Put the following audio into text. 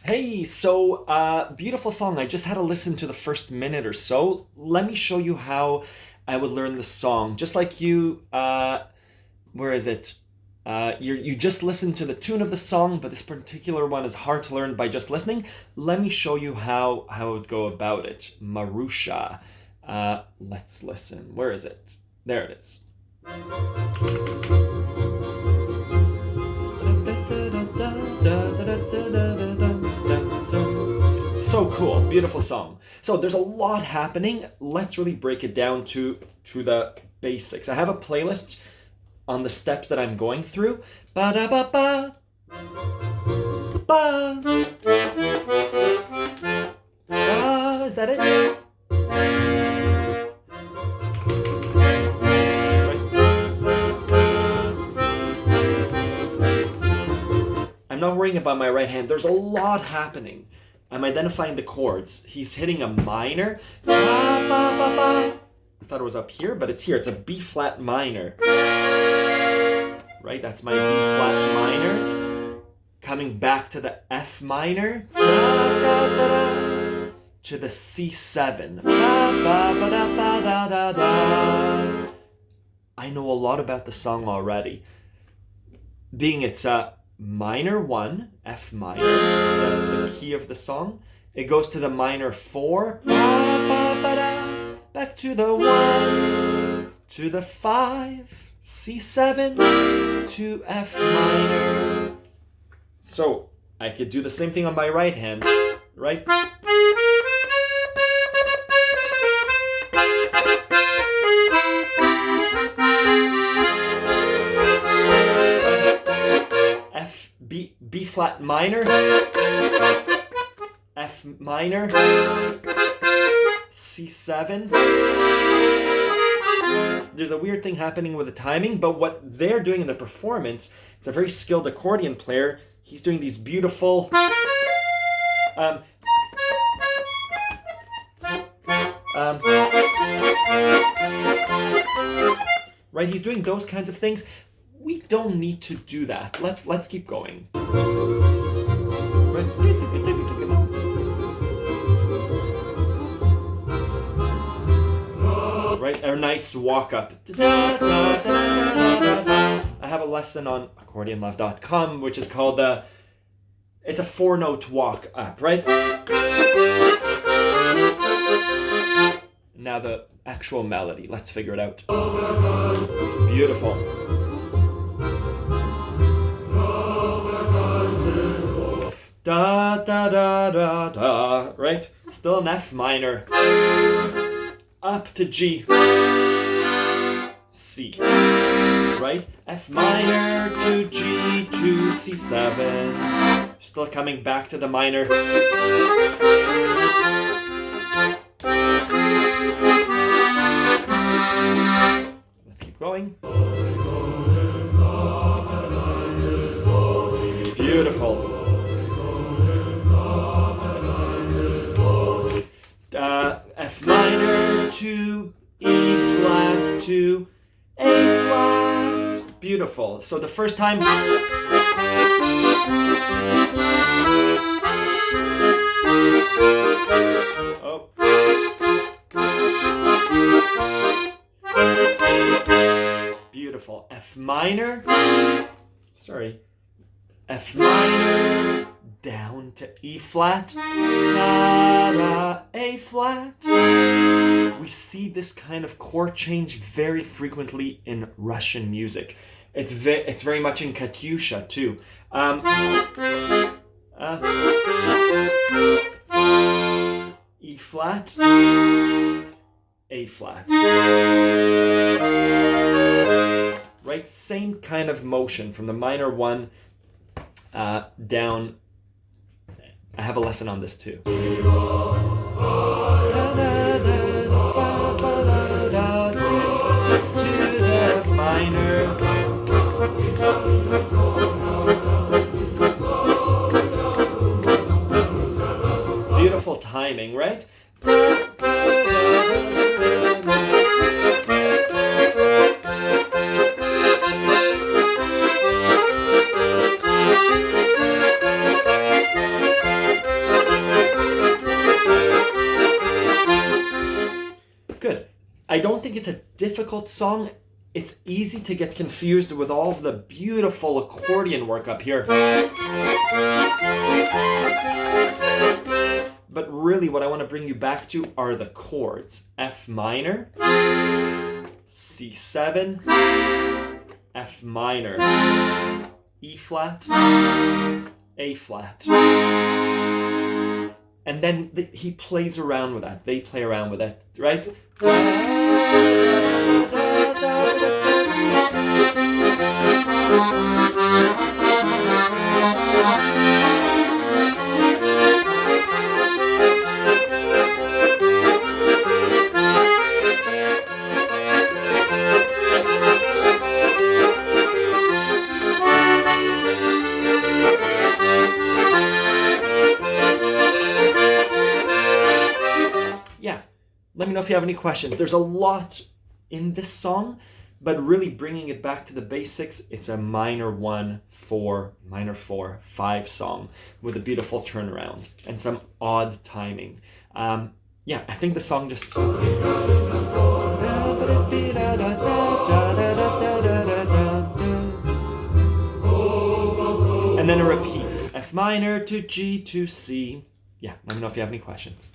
Hey, beautiful song. I just had to listen to the first minute or so. Let me show you how I would learn the song. Just like where is it? You just listen to the tune of the song, but this particular one is hard to learn by just listening. Let me show you how I would go about it. Marusha. Let's listen. Where is it? There it is. So cool, beautiful song. So there's a lot happening. Let's really break it down to the basics. I have a playlist on the steps that I'm going through. Ba da ba ba ba. Is that it? I'm not worrying about my right hand. There's a lot happening. I'm identifying the chords. He's hitting a minor. Ba, ba, ba, ba. I thought it was up here, but it's here. It's a B flat minor. Right? That's my B flat minor. Coming back to the F minor. Da, da, da, da, to the C7. Ba, ba, ba, da, ba, da, da, da. I know a lot about the song already. Being it's a minor 1, F minor, that's the key of the song. It goes to the minor 4, ba, ba, ba, da, back to the 1, to the 5, C7, to F minor. So I could do the same thing on my right hand, right? B flat minor, F minor, C7. There's a weird thing happening with the timing, but what they're doing in the performance, it's a very skilled accordion player. He's doing these beautiful right? He's doing those kinds of things. We don't need to do that. Let's keep going. Right, a nice walk up. I have a lesson on AccordionLove.com, which is called it's a 4-note walk up, right? Now the actual melody. Let's figure it out. Beautiful. Da da da da da, right? Still an F minor. Up to G. C. Right? F minor to G to C7. Still coming back to the minor. Let's keep going. Beautiful. F minor to E flat to A flat. Beautiful. So the first time. Oh. Beautiful. F minor. Sorry. F minor. Down to E flat, ta-da, A flat. We see this kind of chord change very frequently in Russian music. It's very much in Katyusha too. E flat, A flat. Right, same kind of motion from the minor 1 down. I have a lesson on this too. Beautiful timing, right? don't think it's a difficult song. It's easy to get confused with all of the beautiful accordion work up here. But really what I want to bring you back to are the chords. F minor, C7, F minor, E flat, A flat. And then he plays around with that. They play around with it, right? Yeah, let me know if you have any questions. There's a lot in this song, but really bringing it back to the basics, it's a minor 1, 4, minor 4, 5 song with a beautiful turnaround and some odd timing. Yeah, I think the song just... And then it repeats, F minor to G to C. Yeah, let me know if you have any questions.